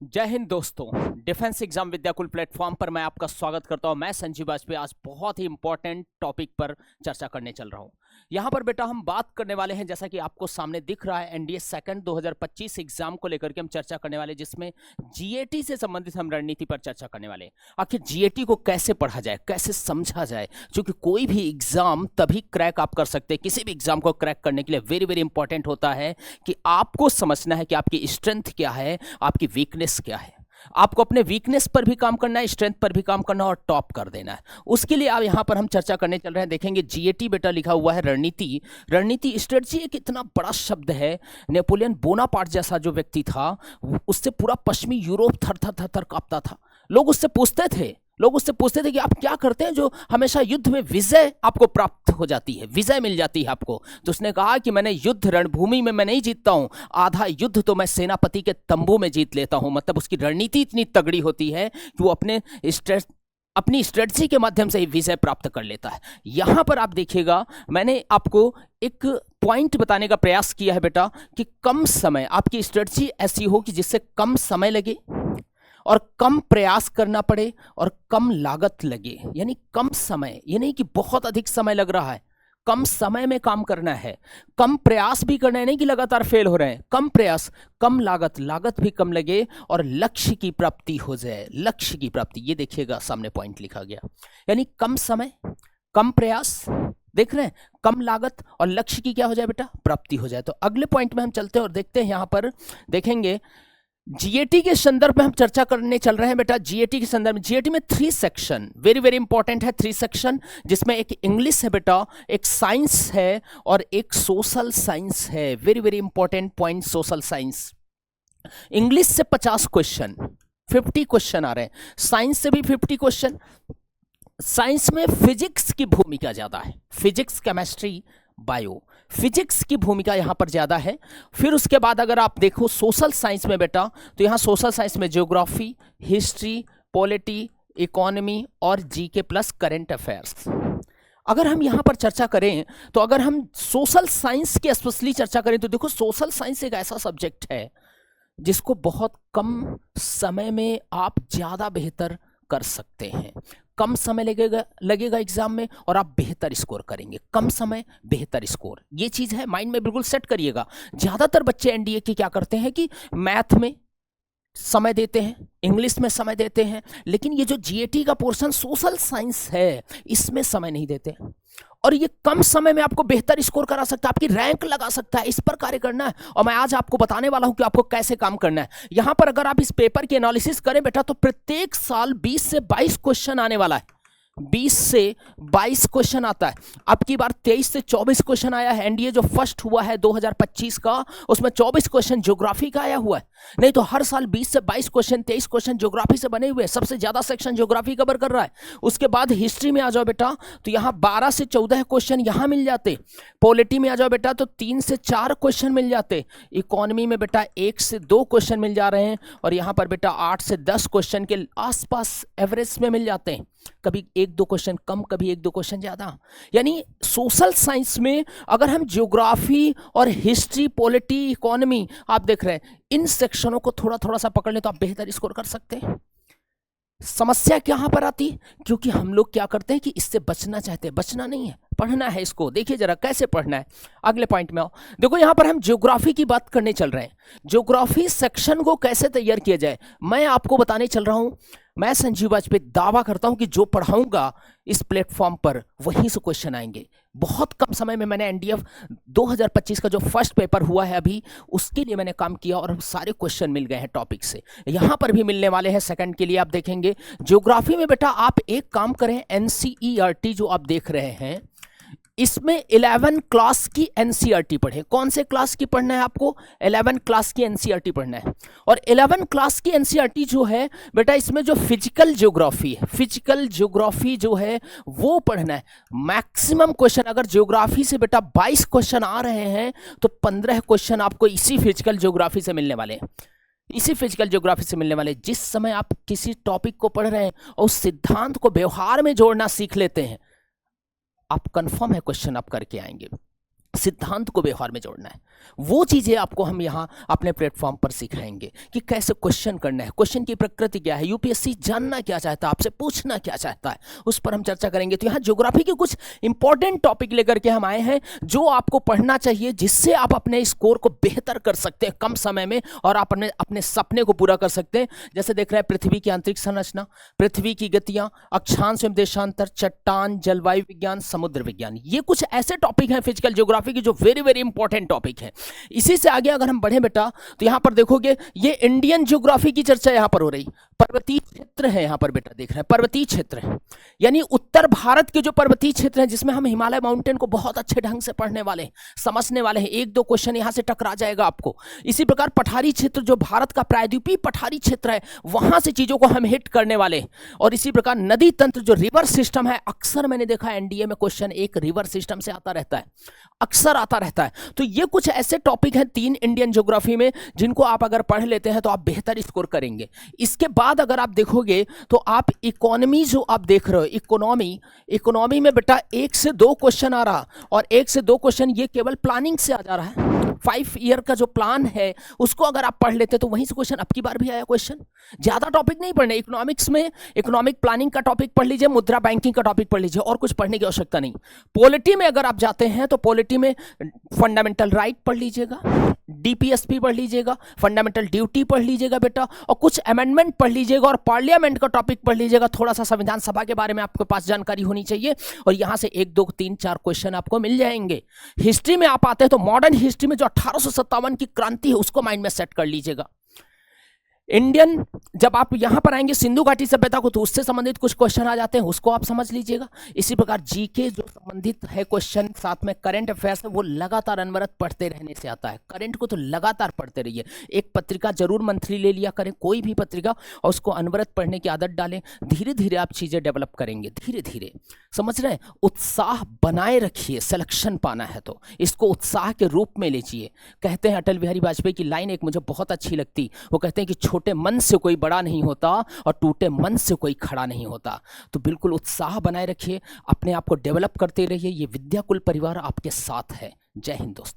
जय हिंद दोस्तों। Defence exam Vidyakul platform पर मैं आपका स्वागत करता हूं। मैं संजीव वाजपेयी आज बहुत ही इंपॉर्टेंट टॉपिक पर चर्चा करने चल रहा हूं। यहां पर बेटा हम बात करने वाले हैं, जैसा कि आपको सामने दिख रहा है, एनडीए सेकंड 2025 एग्जाम को लेकर के हम चर्चा करने वाले, जिसमें जीएटी से संबंधित हम रणनीति पर चर्चा करने वाले हैं। आखिर जीएटी को कैसे पढ़ा जाए, कैसे समझा जाए, क्योंकि कोई भी एग्जाम तभी क्रैक आप कर सकते हैं। किसी भी एग्जाम को क्रैक करने के लिए वेरी वेरी इंपॉर्टेंट होता है कि आपको समझना है कि आपकी स्ट्रेंथ क्या है, आपकी वीकनेस क्या है। आपको अपने वीकनेस पर भी काम करना है, स्ट्रेंथ पर भी काम करना है और टॉप कर देना है। उसके लिए अब यहां पर हम चर्चा करने चल रहे हैं। देखेंगे जीएटी बेटा लिखा हुआ है रणनीति। रणनीति स्ट्रेटजी एक इतना बड़ा शब्द है। नेपोलियन बोनापार्ट जैसा जो व्यक्ति था, उससे पूरा पश्चिमी यूरोप थर थर थर थर कांपता था। लोग उससे पूछते थे कि आप क्या करते हैं जो हमेशा युद्ध में विजय आपको प्राप्त हो जाती है, विजय मिल जाती है आपको। तो उसने कहा कि मैंने युद्ध रणभूमि में मैं नहीं जीतता हूं, आधा युद्ध तो मैं सेनापति के तंबू में जीत लेता हूं। मतलब उसकी रणनीति इतनी तगड़ी होती है कि वो अपनी स्ट्रेटजी के माध्यम से ही विजय प्राप्त कर लेता है। यहां पर आप देखिएगा, मैंने आपको एक पॉइंट बताने का प्रयास किया है बेटा कि कम समय, आपकी स्ट्रेटजी ऐसी हो कि जिससे कम समय लगे और कम प्रयास करना पड़े और कम लागत लगे। यानी कम समय, ये नहीं कि बहुत अधिक समय लग रहा है, कम समय में काम करना है, कम प्रयास भी करना है, नहीं कि लगातार फेल हो रहे हैं। कम प्रयास, कम लागत, लागत भी कम लगे और लक्ष्य की प्राप्ति हो जाए, लक्ष्य की प्राप्ति। ये देखिएगा सामने पॉइंट लिखा गया, यानी कम समय, कम प्रयास, देख रहे हैं, कम लागत और लक्ष्य की क्या हो जाए बेटा, प्राप्ति हो जाए। तो अगले पॉइंट में हम चलते हैं और देखते हैं। यहां पर देखेंगे जीएटी के संदर्भ में हम चर्चा करने चल रहे हैं बेटा। जीएटी के संदर्भ में, जीएटी में 3 सेक्शन वेरी वेरी इंपॉर्टेंट है। 3 सेक्शन, जिसमें एक इंग्लिश है बेटा, एक साइंस है और एक सोशल साइंस है। Very very important point social science. English से 50 क्वेश्चन, 50 क्वेश्चन आ रहे हैं। साइंस से भी 50 क्वेश्चन। साइंस में फिजिक्स की भूमिका ज्यादा है, फिजिक्स, केमिस्ट्री, बायो, फिजिक्स की भूमिका यहां पर ज्यादा है। फिर उसके बाद अगर आप देखो सोशल साइंस में बेटा, तो यहां सोशल साइंस में ज्योग्राफी, हिस्ट्री, पॉलिटी, इकोनॉमी और जीके प्लस करंट अफेयर्स। अगर हम यहां पर चर्चा करें, तो अगर हम सोशल साइंस की स्पेशली चर्चा करें, तो देखो सोशल साइंस एक ऐसा सब्जेक्ट है जिसको बहुत कम समय में आप ज्यादा बेहतर कर सकते हैं। कम समय लगेगा एग्जाम में और आप बेहतर स्कोर करेंगे। कम समय, बेहतर स्कोर, ये चीज है, माइंड में बिल्कुल सेट करिएगा। ज्यादातर बच्चे एनडीए के क्या करते हैं कि मैथ में समय देते हैं, इंग्लिश में समय देते हैं, लेकिन ये जो जीएटी का पोर्शन सोशल साइंस है, इसमें समय नहीं देते। और ये कम समय में आपको बेहतर स्कोर करा सकता है, आपकी रैंक लगा सकता है। इस पर कार्य करना है और मैं आज आपको बताने वाला हूं कि आपको कैसे काम करना है। यहां पर अगर आप इस पेपर की एनालिसिस करें बेटा, तो प्रत्येक साल 20 से 22 क्वेश्चन आने वाला है। 20 से 22 क्वेश्चन आता है। अब की बार 23 से 24 क्वेश्चन आया है। एनडीए जो फर्स्ट हुआ है 2025 का, उसमें 24 क्वेश्चन ज्योग्राफी का आया हुआ है। नहीं तो हर साल 20 से 22 क्वेश्चन, 23 क्वेश्चन ज्योग्राफी से बने हुए हैं। सबसे ज्यादा सेक्शन ज्योग्राफी कवर कर रहा है। उसके बाद हिस्ट्री में आ जाओ बेटा, तो यहां 12 से 14 क्वेश्चन यहां मिल जाते। पॉलिटी में आ जाओ बेटा, तो 3 से 4 क्वेश्चन मिल जाते। इकोनॉमी में बेटा 1 से 2 क्वेश्चन मिल जा रहे हैं और यहां पर बेटा 8 से 10 क्वेश्चन के आसपास एवरेज में मिल जाते हैं। कभी 1-2 क्वेश्चन कम, कभी 1-2 क्वेश्चन ज्यादा। यानी सोशल साइंस में अगर हम ज्योग्राफी और हिस्ट्री, पॉलिटी, इकोनॉमी, आप देख रहे हैं, इन सेक्शनों को थोड़ा थोड़ा सा पकड़ ले तो आप बेहतर स्कोर कर सकते हैं। समस्या कहां पर आती, क्योंकि हम लोग क्या करते हैं कि इससे बचना चाहते हैं। बचना नहीं है, पढ़ना है इसको। देखिए जरा कैसे पढ़ना है। अगले पॉइंट में आओ। देखो यहां पर हम ज्योग्राफी की बात करने चल रहे हैं। ज्योग्राफी सेक्शन को कैसे तैयार किया जाए, मैं आपको बताने चल रहा हूं। मैं संजीव वाजपेयी दावा करता हूं कि जो पढ़ाऊंगा इस प्लेटफॉर्म पर, वहीं से क्वेश्चन आएंगे। बहुत कम समय में मैंने एनडीए 2025 का जो फर्स्ट पेपर हुआ है अभी, उसके लिए मैंने काम किया और सारे क्वेश्चन मिल गए हैं टॉपिक से। यहां पर भी मिलने वाले हैं सेकंड के लिए। आप देखेंगे ज्योग्राफी में बेटा, आप एक काम करें, एनसीईआरटी जो आप देख रहे हैं, इसमें 11 क्लास की एनसीईआरटी पढ़े। कौन से क्लास की पढ़ना है आपको, 11 क्लास की एनसीईआरटी पढ़ना है। और 11 क्लास की एनसीईआरटी जो है बेटा, इसमें जो फिजिकल ज्योग्राफी है, फिजिकल ज्योग्राफी जो है वो पढ़ना है। मैक्सिमम क्वेश्चन, अगर ज्योग्राफी से बेटा 22 क्वेश्चन आ रहे हैं, तो 15 क्वेश्चन आपको इसी फिजिकल ज्योग्राफी से मिलने वाले हैं। इसी फिजिकल ज्योग्राफी से मिलने वाले। जिस समय आप किसी टॉपिक को पढ़ रहे हैं और उस सिद्धांत को व्यवहार में जोड़ना सीख लेते हैं, आप कंफर्म है क्वेश्चन आप करके आएंगे। सिद्धांत को व्यवहार में जोड़ना है। वो चीजें आपको हम यहाँ अपने प्लेटफॉर्म पर सिखाएंगे कि कैसे क्वेश्चन करना है, क्वेश्चन की प्रकृति क्या है, यूपीएससी जानना क्या चाहता है, आपसे पूछना क्या चाहता है, उस पर हम चर्चा करेंगे। तो यहाँ ज्योग्राफी के कुछ इंपॉर्टेंट टॉपिक लेकर के हम आए हैं जो आपको पढ़ना चाहिए, जिससे आप अपने स्कोर को बेहतर कर सकते हैं कम समय में और आप अपने सपने को पूरा कर सकते हैं। जैसे देख रहे हैं पृथ्वी की आंतरिक संरचना, पृथ्वी की गतियां, अक्षांश एवं देशांतर, चट्टान, जलवायु विज्ञान, समुद्र विज्ञान, ये कुछ ऐसे टॉपिक हैं फिजिकल ज्योग्राफी की जो वेरी वेरी इंपॉर्टेंट टॉपिक है। इसी से आगे अगर हम बढ़े बेटा तो यहां पर देखोगे ये इंडियन ज्योग्राफी की चर्चा यहां पर हो रही। पर्वतीय क्षेत्र है यहां पर बेटा, देख रहे हैं पर्वतीय क्षेत्र है, यानी उत्तर भारत के जो पर्वतीय क्षेत्र है जिसमें हम हिमालय माउंटेन को बहुत अच्छे ढंग से पढ़ने वाले, समझने वाले हैं। एक दो क्वेश्चन यहां से टकरा जाएगा आपको। इसी प्रकार पठारी क्षेत्र, जो भारत का प्रायद्वीपीय पठारी क्षेत्र है, वहां से चीजों को हम हिट करने वाले। और इसी प्रकार नदी तंत्र, जो रिवर सिस्टम है, अक्सर मैंने देखा एनडीए में क्वेश्चन एक रिवर सिस्टम से आता रहता है, अक्सर आता रहता है। तो ये कुछ ऐसे टॉपिक हैं 3 इंडियन ज्योग्राफी में जिनको आप अगर पढ़ लेते हैं तो आप बेहतर स्कोर करेंगे। इसके बाद अगर आप देखोगे तो आप इकोनॉमी, जो आप देख रहे हो इकोनॉमी में बेटा 1 से 2 क्वेश्चन आ रहा, और 1 से 2 क्वेश्चन ये केवल प्लानिंग से आ जा रहा है। 5 ईयर का जो प्लान है उसको अगर आप पढ़ लेते तो वहीं से क्वेश्चन अब की बार भी आया क्वेश्चन। ज्यादा टॉपिक नहीं पढ़ने, इकोनॉमिक्स में इकोनॉमिक प्लानिंग का टॉपिक पढ़ लीजिए, मुद्रा बैंकिंग का टॉपिक पढ़ लीजिए, और कुछ पढ़ने की आवश्यकता नहीं। पॉलिटी में अगर आप जाते हैं तो पॉलिटी में फंडामेंटल राइट पढ़ लीजिएगा, डीपीएसपी पढ़ लीजिएगा, फंडामेंटल ड्यूटी पढ़ लीजिएगा बेटा, और कुछ अमेंडमेंट पढ़ लीजिएगा, और पार्लियामेंट का टॉपिक पढ़ लीजिएगा। थोड़ा सा संविधान सभा के बारे में आपके पास जानकारी होनी चाहिए, और यहां से 1 2 3 4 क्वेश्चन आपको मिल जाएंगे। हिस्ट्री में आप आते हैं तो मॉडर्न हिस्ट्री में जो 1857 की क्रांति है उसको माइंड में सेट कर लीजिएगा। इंडियन, जब आप यहां पर आएंगे सिंधु घाटी सभ्यता को, तो उससे संबंधित कुछ क्वेश्चन आ जाते हैं, उसको आप समझ लीजिएगा। इसी प्रकार जीके जो संबंधित है क्वेश्चन, साथ में करंट अफेयर्स है, वो लगातार अनवरत पढ़ते रहने से आता है। करंट को तो लगातार पढ़ते रहिए। एक पत्रिका जरूर मंथली ले लिया करें, कोई भी पत्रिका, और उसको अनवरत पढ़ने की आदत डालें। धीरे धीरे आप चीजें डेवलप करेंगे, धीरे धीरे, समझ रहे हैं। उत्साह बनाए रखिए, सिलेक्शन पाना है तो इसको उत्साह के रूप में लीजिए। कहते हैं अटल बिहारी वाजपेयी की लाइन एक मुझे बहुत अच्छी लगती, वो कहते हैं कि छोटे मन से कोई बड़ा नहीं होता और टूटे मन से कोई खड़ा नहीं होता। तो बिल्कुल उत्साह बनाए रखिए, अपने आप को डेवलप करते रहिए। ये विद्याकुल परिवार आपके साथ है। जय हिंद दोस्तों।